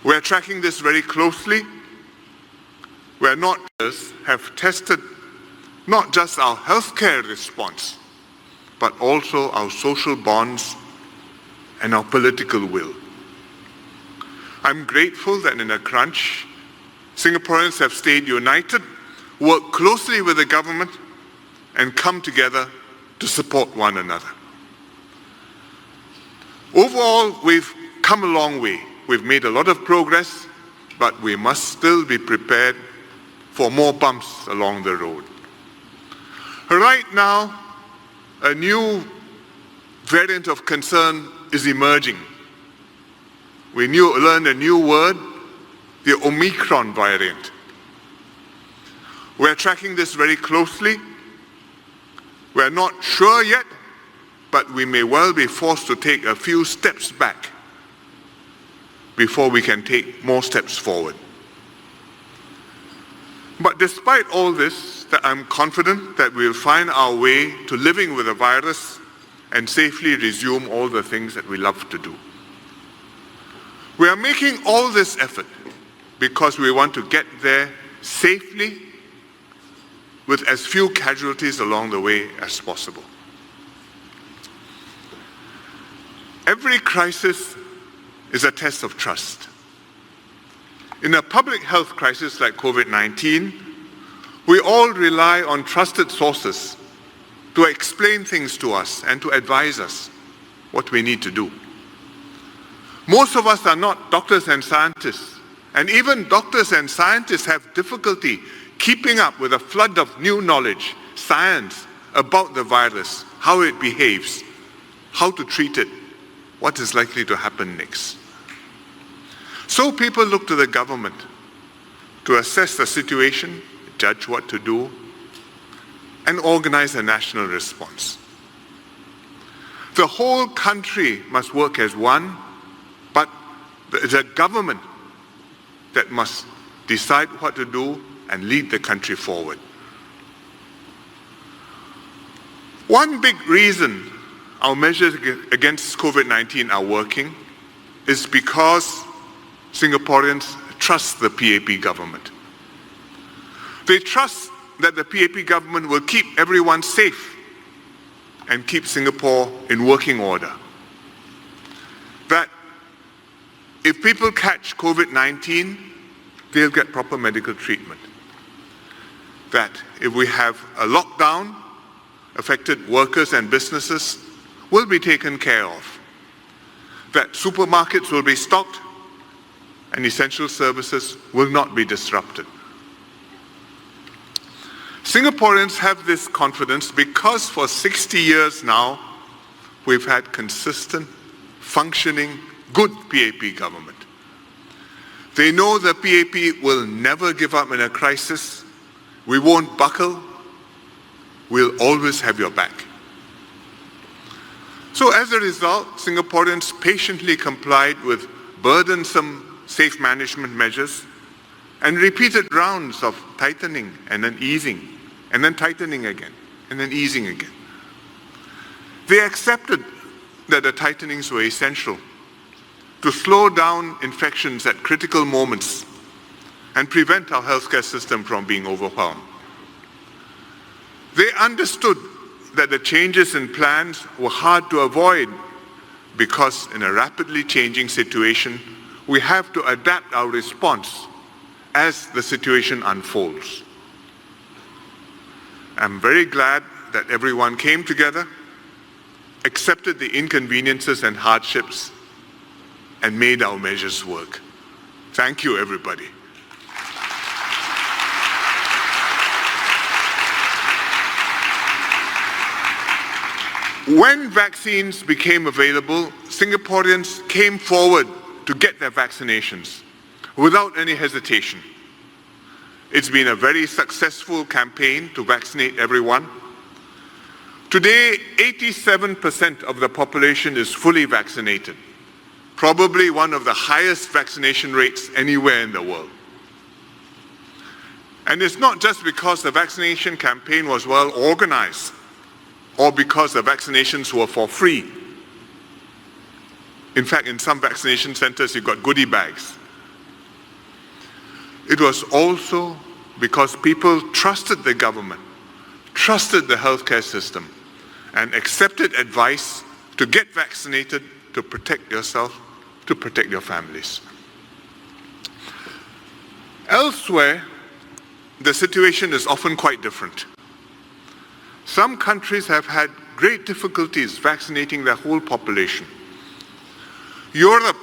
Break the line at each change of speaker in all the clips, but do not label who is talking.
We're tracking this very closely. Where not just have tested not just our healthcare response, but also our social bonds and our political will. I'm grateful that in a crunch, Singaporeans have stayed united, worked closely with the government, and come together to support one another. Overall, we've come a long way. We've made a lot of progress, but we must still be prepared for more bumps along the road. Right now, a new variant of concern is emerging. We learned a new word, the Omicron variant. We're tracking this very closely. We're not sure yet, but we may well be forced to take a few steps back before we can take more steps forward. But despite all this, I'm confident that we'll find our way to living with the virus and safely resume all the things that we love to do. We are making all this effort because we want to get there safely with as few casualties along the way as possible. Every crisis is a test of trust. In a public health crisis like COVID-19, we all rely on trusted sources to explain things to us and to advise us what we need to do. Most of us are not doctors and scientists, and even doctors and scientists have difficulty keeping up with a flood of new knowledge, science about the virus, how it behaves, how to treat it, what is likely to happen next. So people look to the government to assess the situation, judge what to do, and organize a national response. The whole country must work as one, but it's a government that must decide what to do and lead the country forward. One big reason our measures against COVID-19 are working is because Singaporeans trust the PAP government. They trust that the PAP government will keep everyone safe and keep Singapore in working order. That if people catch COVID-19, they'll get proper medical treatment. That if we have a lockdown, affected workers and businesses will be taken care of. That supermarkets will be stocked and essential services will not be disrupted. Singaporeans have this confidence because for 60 years now, we've had consistent, functioning, good PAP government. They know the PAP will never give up in a crisis. We won't buckle. We'll always have your back. So as a result, Singaporeans patiently complied with burdensome safe management measures and repeated rounds of tightening and then easing, and then tightening again, and then easing again. They accepted that the tightenings were essential to slow down infections at critical moments and prevent our healthcare system from being overwhelmed. They understood that the changes in plans were hard to avoid because in a rapidly changing situation, we have to adapt our response as the situation unfolds. I'm very glad that everyone came together, accepted the inconveniences and hardships, and made our measures work. Thank you, everybody. When vaccines became available, Singaporeans came forward to get their vaccinations without any hesitation. It's been a very successful campaign to vaccinate everyone. Today, 87% of the population is fully vaccinated, probably one of the highest vaccination rates anywhere in the world. And it's not just because the vaccination campaign was well organized or because the vaccinations were for free. In fact, in some vaccination centers, you've got goodie bags It was also because people trusted the government, trusted the healthcare system, and accepted advice to get vaccinated to protect yourself, to protect your families. Elsewhere, the situation is often quite different. Some countries have had great difficulties vaccinating their whole population. Europe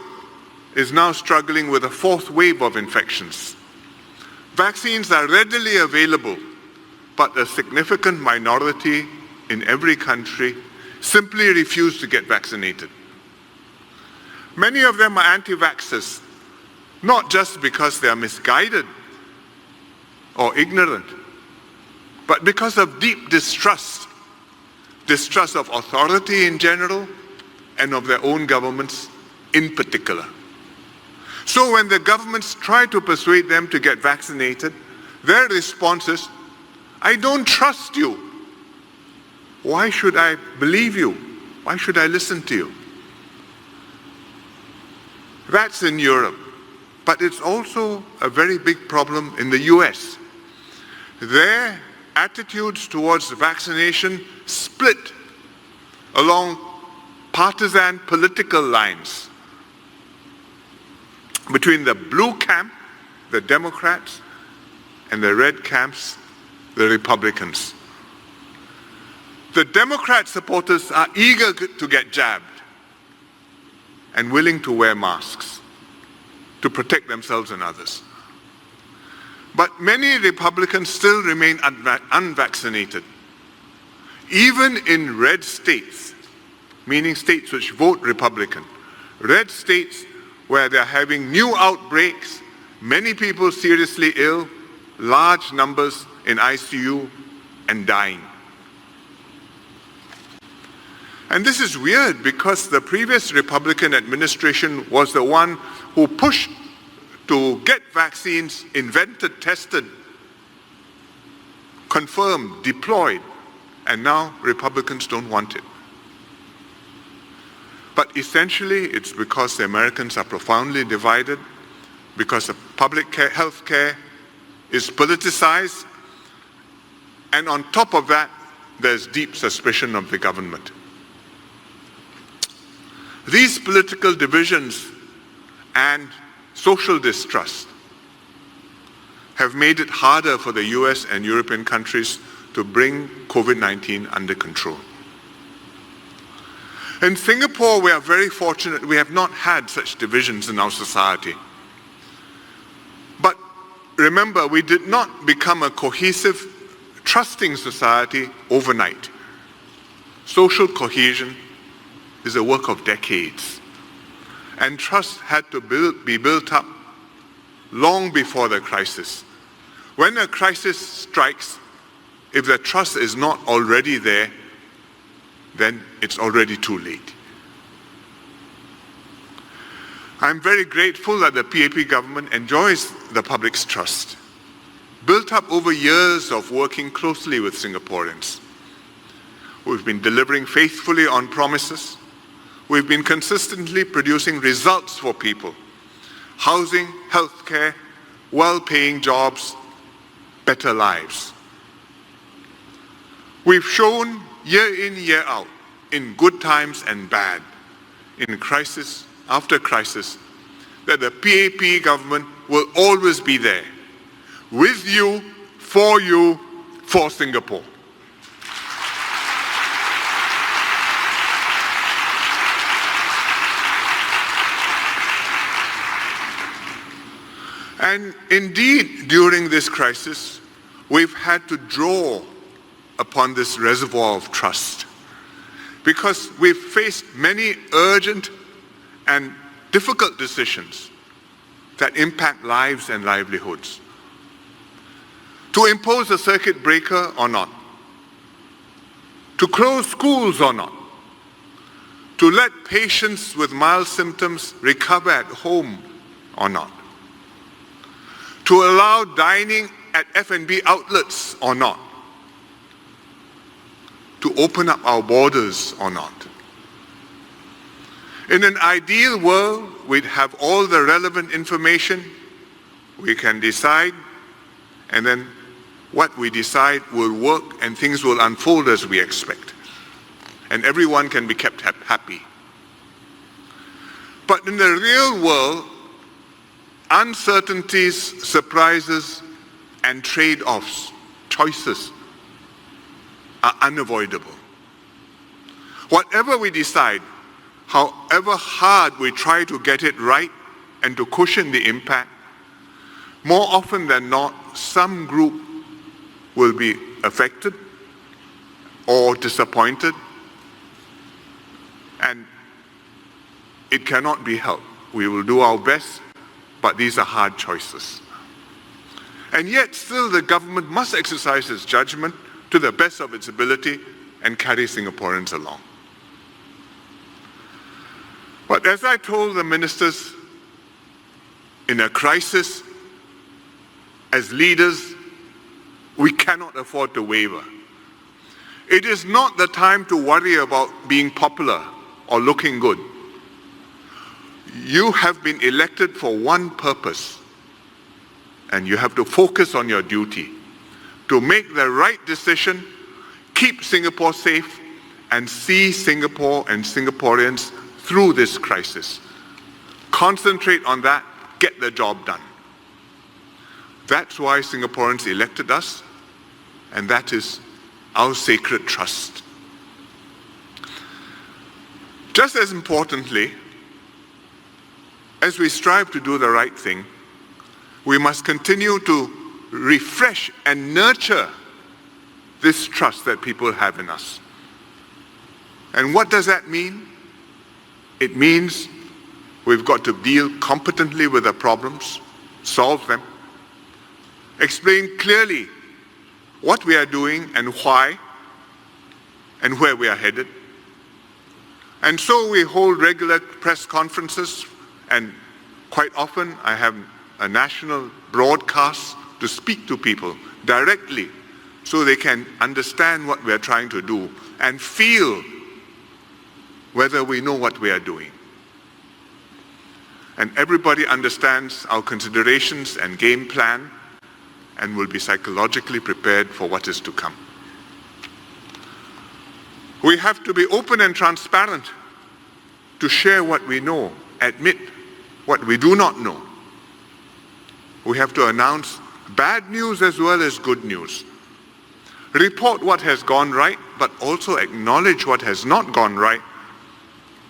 is now struggling with a fourth wave of infections. Vaccines are readily available, but a significant minority in every country simply refuse to get vaccinated. Many of them are anti-vaxxers, not just because they are misguided or ignorant, but because of deep distrust of authority in general and of their own governments in particular. So when the governments try to persuade them to get vaccinated, their response is, "I don't trust you. Why should I believe you? Why should I listen to you?" That's in Europe, but it's also a very big problem in the US. Their attitudes towards vaccination split along partisan political lines between the blue camp, the Democrats, and the red camps, the Republicans. The Democrat supporters are eager to get jabbed and willing to wear masks to protect themselves and others. But many Republicans still remain unvaccinated. Even in red states, meaning states which vote Republican, red states where they're having new outbreaks, many people seriously ill, large numbers in ICU and dying. And this is weird because the previous Republican administration was the one who pushed to get vaccines invented, tested, confirmed, deployed, and now Republicans don't want it. But essentially, it's because the Americans are profoundly divided, because the public health care is politicized, and on top of that, there's deep suspicion of the government. These political divisions and social distrust have made it harder for the US and European countries to bring COVID-19 under control. In Singapore, we are very fortunate. We have not had such divisions in our society. But remember, we did not become a cohesive, trusting society overnight. Social cohesion is a work of decades. And trust had to be built up long before the crisis. When a crisis strikes, if the trust is not already there, then it's already too late. I'm very grateful that the PAP government enjoys the public's trust, built up over years of working closely with Singaporeans. We've been delivering faithfully on promises. We've been consistently producing results for people: housing, healthcare, well-paying jobs, better lives. We've shown year in, year out, in good times and bad, in crisis after crisis, that the PAP government will always be there, with you, for Singapore. And indeed, during this crisis, we've had to draw upon this reservoir of trust, because we've faced many urgent and difficult decisions that impact lives and livelihoods. To impose a circuit breaker or not, to close schools or not, to let patients with mild symptoms recover at home or not, to allow dining at F&B outlets or not, to open up our borders or not. In an ideal world, we'd have all the relevant information, we can decide, and then what we decide will work and things will unfold as we expect. And everyone can be kept happy. But in the real world, uncertainties, surprises, and trade-offs, choices, are unavoidable. Whatever we decide, however hard we try to get it right and to cushion the impact, more often than not, some group will be affected or disappointed, and it cannot be helped. We will do our best, but these are hard choices. And yet still the government must exercise its judgment to the best of its ability and carry Singaporeans along. But as I told the ministers, in a crisis, as leaders, we cannot afford to waver. It is not the time to worry about being popular or looking good. You have been elected for one purpose, and you have to focus on your duty to make the right decision, keep Singapore safe, and see Singapore and Singaporeans through this crisis. Concentrate on that, get the job done. That's why Singaporeans elected us, and that is our sacred trust. Just as importantly, as we strive to do the right thing, we must continue to refresh and nurture this trust that people have in us. And what does that mean? It means we've got to deal competently with the problems, solve them, explain clearly what we are doing and why, and where we are headed. And so we hold regular press conferences, and quite often I have a national broadcast to speak to people directly so they can understand what we are trying to do and feel whether we know what we are doing. And everybody understands our considerations and game plan and will be psychologically prepared for what is to come. We have to be open and transparent to share what we know, admit what we do not know. We have to announce bad news as well as good news. Report what has gone right, but also acknowledge what has not gone right,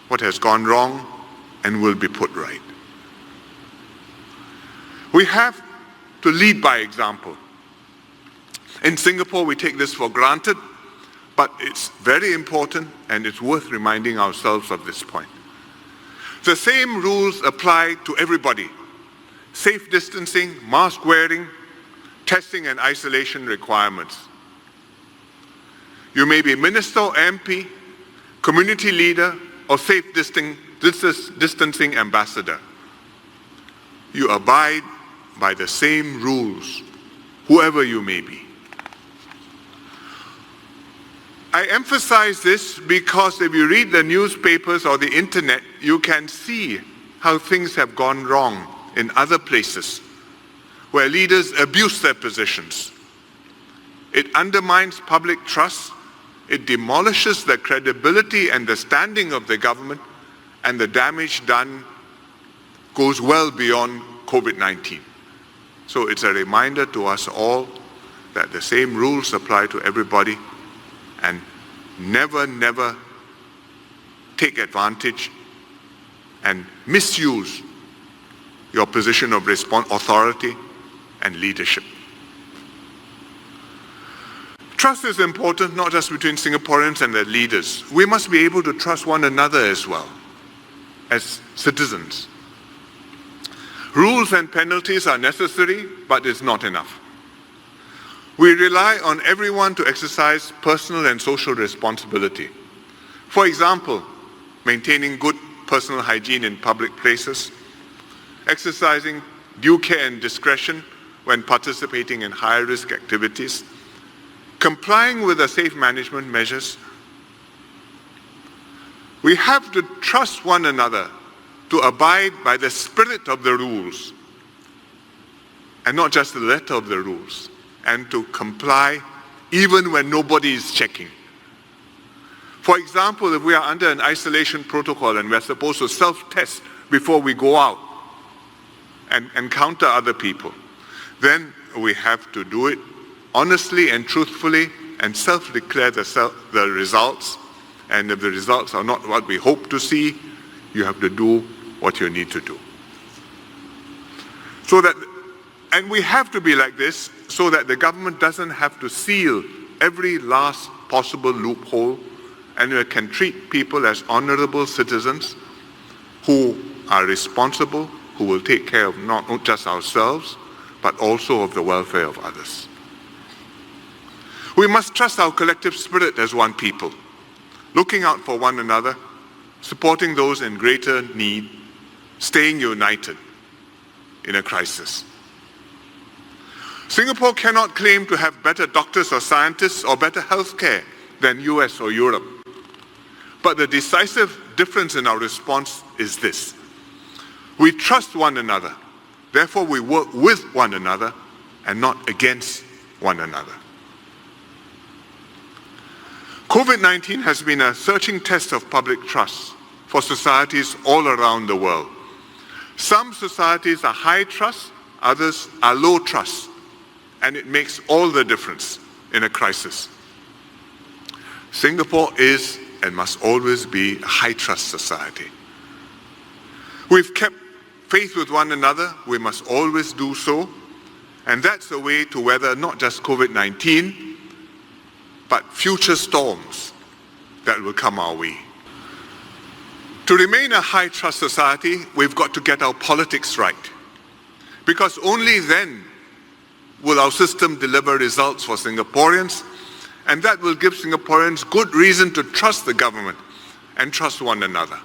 what has gone wrong, and will be put right. We have to lead by example. In Singapore, we take this for granted, but it's very important and it's worth reminding ourselves of this point. The same rules apply to everybody. Safe distancing, mask wearing, testing and isolation requirements. You may be minister or MP, community leader, or safe distancing ambassador. You abide by the same rules, whoever you may be. I emphasize this because if you read the newspapers or the internet, you can see how things have gone wrong in other places where leaders abuse their positions. It undermines public trust, it demolishes the credibility and the standing of the government, and the damage done goes well beyond Covid-19. So it's a reminder to us all that the same rules apply to everybody, and never take advantage and misuse your position of authority and leadership. Trust is important not just between Singaporeans and their leaders. We must be able to trust one another as well, as citizens. Rules and penalties are necessary, but it's not enough. We rely on everyone to exercise personal and social responsibility. For example, maintaining good personal hygiene in public places, exercising due care and discretion when participating in high-risk activities, complying with the safe management measures. We have to trust one another to abide by the spirit of the rules. and not just the letter of the rules, and to comply even when nobody is checking. For example, if we are under an isolation protocol and we're supposed to self-test before we go out and encounter other people, then we have to do it honestly and truthfully and self-declare the results. And if the results are not what we hope to see, you have to do what you need to do. And we have to be like this so that the government doesn't have to seal every last possible loophole, and we can treat people as honorable citizens who are responsible, who will take care of not just ourselves, but also of the welfare of others. We must trust our collective spirit as one people, looking out for one another, supporting those in greater need, staying united in a crisis. Singapore cannot claim to have better doctors or scientists or better health care than US or Europe. But the decisive difference in our response is this. We trust one another, therefore we work with one another and not against one another. Covid-19 has been a searching test of public trust for societies all around the world. Some societies are high trust, others are low trust, and it makes all the difference in a crisis. Singapore is and must always be a high trust society. We've kept faith with one another, we must always do so, and that's the way to weather not just COVID-19, but future storms that will come our way. To remain a high trust society, we've got to get our politics right, because only then will our system deliver results for Singaporeans, and that will give Singaporeans good reason to trust the government and trust one another.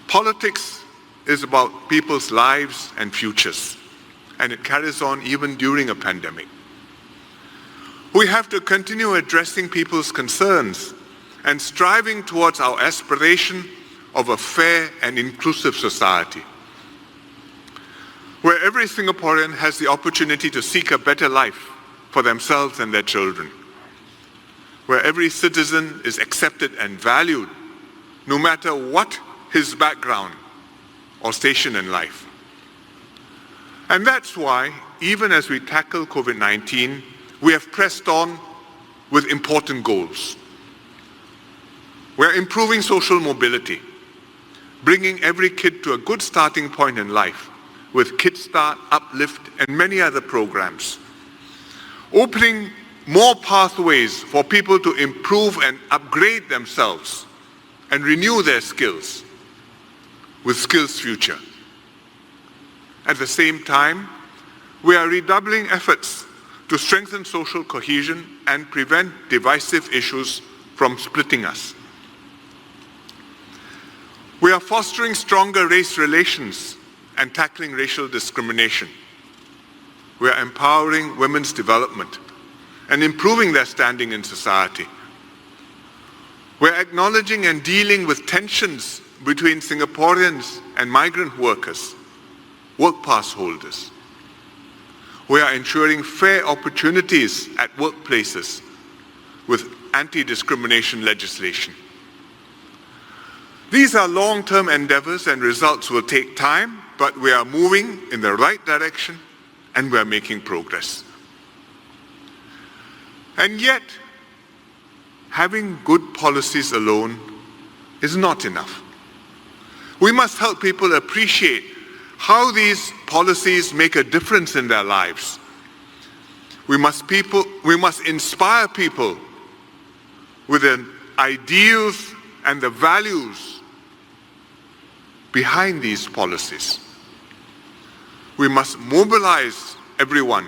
Politics is about people's lives and futures, and it carries on even during a pandemic. We have to continue addressing people's concerns and striving towards our aspiration of a fair and inclusive society, where every Singaporean has the opportunity to seek a better life for themselves and their children, where every citizen is accepted and valued, no matter what his background or station in life. And that's why, even as we tackle COVID-19, we have pressed on with important goals. We're improving social mobility, bringing every kid to a good starting point in life with Kid Start, Uplift, and many other programs. Opening more pathways for people to improve and upgrade themselves and renew their skills with Skills Future. At the same time, we are redoubling efforts to strengthen social cohesion and prevent divisive issues from splitting us. We are fostering stronger race relations and tackling racial discrimination. We are empowering women's development and improving their standing in society. We are acknowledging and dealing with tensions between Singaporeans and migrant workers, work pass holders. We are ensuring fair opportunities at workplaces with anti-discrimination legislation. These are long-term endeavors and results will take time, but we are moving in the right direction and we are making progress. And yet, having good policies alone is not enough. We must help people appreciate how these policies make a difference in their lives. We must inspire people with the ideals and the values behind these policies. We must mobilize everyone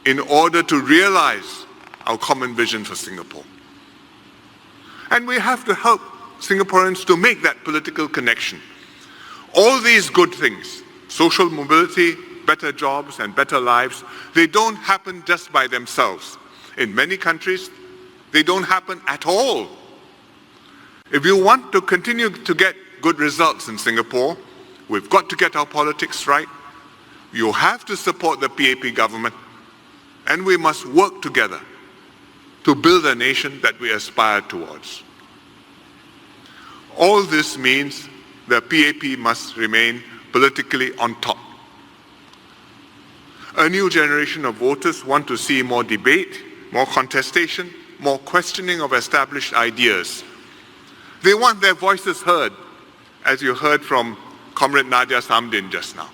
in order to realize our common vision for Singapore. And we have to help Singaporeans to make that political connection. All these good things, social mobility, better jobs and better lives, they don't happen just by themselves. In many countries, they don't happen at all. If you want to continue to get good results in Singapore, we've got to get our politics right. You have to support the PAP government, and we must work together to build a nation that we aspire towards. All this means the PAP must remain politically on top. A new generation of voters want to see more debate, more contestation, more questioning of established ideas. They want their voices heard, as you heard from Comrade Nadia Samdin just now.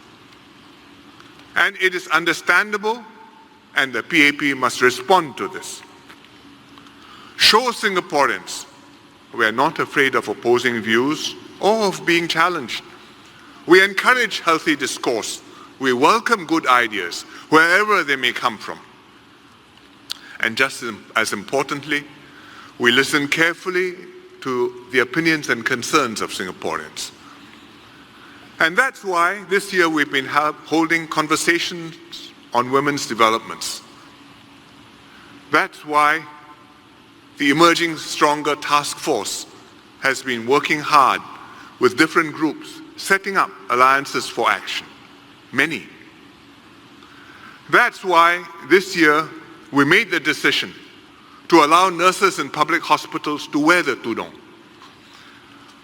And it is understandable, and the PAP must respond to this. Show Singaporeans we are not afraid of opposing views or of being challenged. We encourage healthy discourse. We welcome good ideas, wherever they may come from. And just as importantly, we listen carefully to the opinions and concerns of Singaporeans. And that's why this year we've been holding conversations on women's developments. That's why the Emerging Stronger Task Force has been working hard with different groups, setting up alliances for action. Many. That's why this year we made the decision to allow nurses in public hospitals to wear the tudung.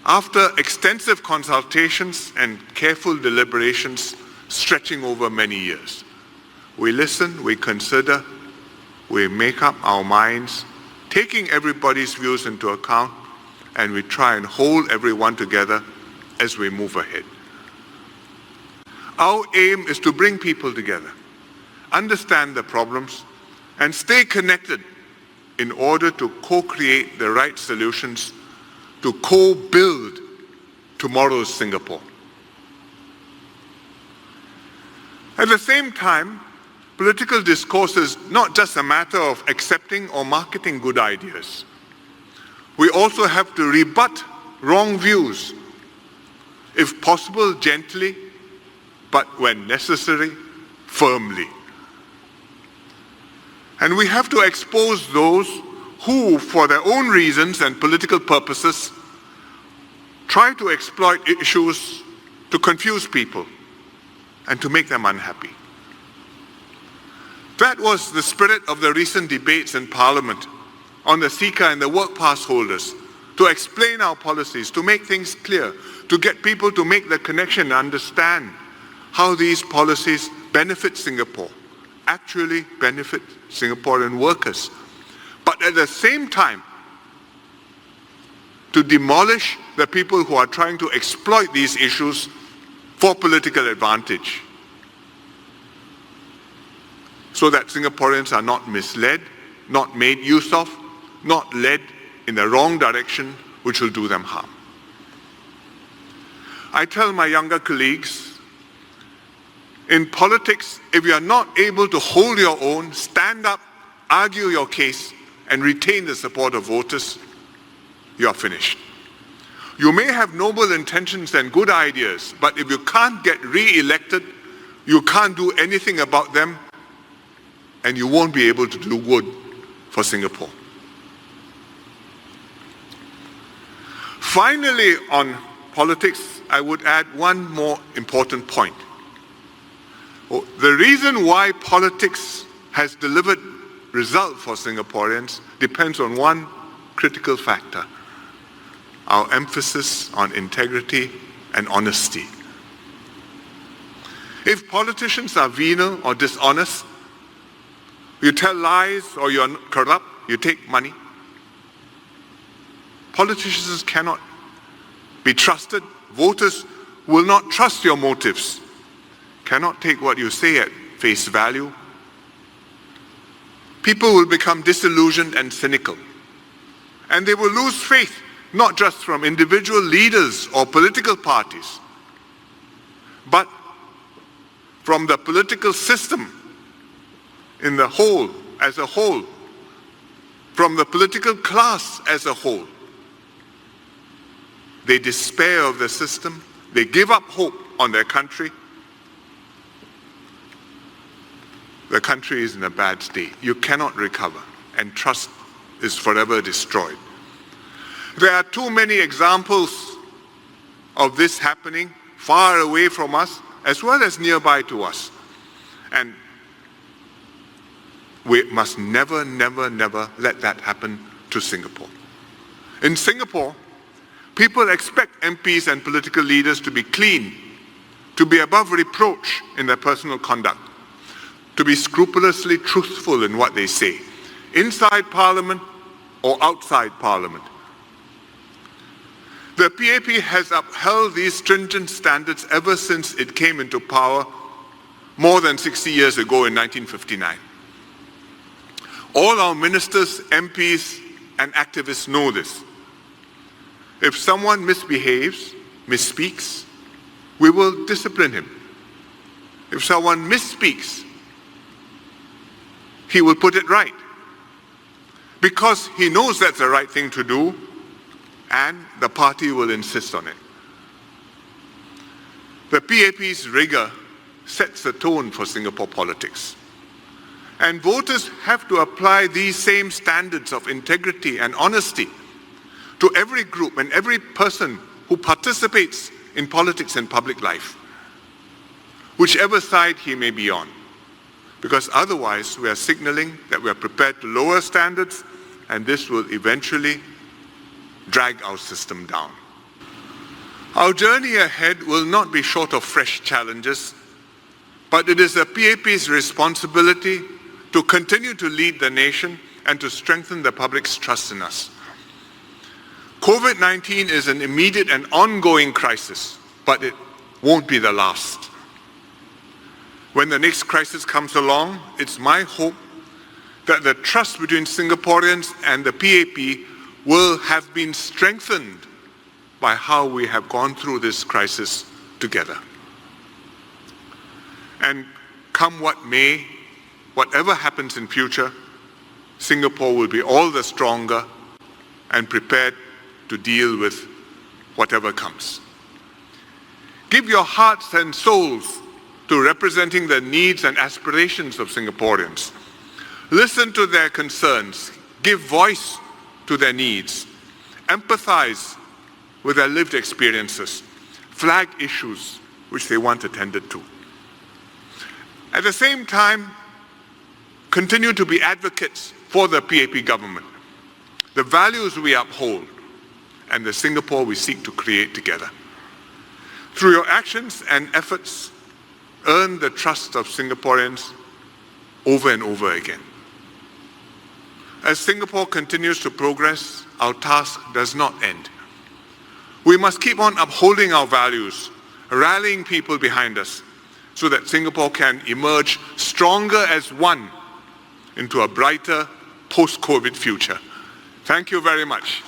After extensive consultations and careful deliberations stretching over many years, we listen, we consider, we make up our minds, taking everybody's views into account, and we try and hold everyone together as we move ahead. Our aim is to bring people together, understand the problems, and stay connected in order to co-create the right solutions to co-build tomorrow's Singapore. At the same time, political discourse is not just a matter of accepting or marketing good ideas. We also have to rebut wrong views, if possible gently, but when necessary, firmly. And we have to expose those who, for their own reasons and political purposes, try to exploit issues to confuse people and to make them unhappy. That was the spirit of the recent debates in Parliament on the seeker and the work pass holders, to explain our policies, to make things clear, to get people to make the connection and understand how these policies benefit Singapore, actually benefit Singaporean workers. But at the same time, to demolish the people who are trying to exploit these issues for political advantage, so that Singaporeans are not misled, not made use of, not led in the wrong direction, which will do them harm. I tell my younger colleagues, in politics, if you are not able to hold your own, stand up, argue your case, and retain the support of voters, you are finished. You may have noble intentions and good ideas, but if you can't get re-elected, you can't do anything about them, and you won't be able to do good for Singapore. Finally, on politics, I would add one more important point. The reason why politics has delivered result for Singaporeans depends on one critical factor: our emphasis on integrity and honesty. If politicians are venal or dishonest, you tell lies or you're corrupt, you take money, politicians cannot be trusted. Voters will not trust your motives, cannot take what you say at face value. People will become disillusioned and cynical. And they will lose faith, not just from individual leaders or political parties, but from the political system in the whole, as a whole, from the political class as a whole. They despair of the system. They give up hope on their country. The country is in a bad state. You cannot recover, and trust is forever destroyed. There are too many examples of this happening far away from us, as well as nearby to us. And we must never, never, never let that happen to Singapore. In Singapore, people expect MPs and political leaders to be clean, to be above reproach in their personal conduct, to be scrupulously truthful in what they say, inside Parliament or outside Parliament. The PAP has upheld these stringent standards ever since it came into power more than 60 years ago in 1959. All our ministers, MPs, and activists know this. If someone misbehaves, misspeaks, we will discipline him. If someone misspeaks, he will put it right, because he knows that's the right thing to do, and the party will insist on it. The PAP's rigor sets the tone for Singapore politics. And voters have to apply these same standards of integrity and honesty to every group and every person who participates in politics and public life, whichever side he may be on. Because otherwise we are signaling that we are prepared to lower standards, and this will eventually drag our system down. Our journey ahead will not be short of fresh challenges, but it is the PAP's responsibility to continue to lead the nation and to strengthen the public's trust in us. Covid-19 is an immediate and ongoing crisis, but it won't be the last. When the next crisis comes along, it's my hope that the trust between Singaporeans and the PAP will have been strengthened by how we have gone through this crisis together. And come what may, whatever happens in future, Singapore will be all the stronger and prepared to deal with whatever comes. Give your hearts and souls to representing the needs and aspirations of Singaporeans. Listen to their concerns, give voice to their needs, empathize with their lived experiences, flag issues which they want attended to. At the same time, continue to be advocates for the PAP government, the values we uphold, and the Singapore we seek to create together. Through your actions and efforts, earn the trust of Singaporeans over and over again. As Singapore continues to progress, our task does not end. We must keep on upholding our values, rallying people behind us, so that Singapore can emerge stronger as one into a brighter post-COVID future. Thank you very much.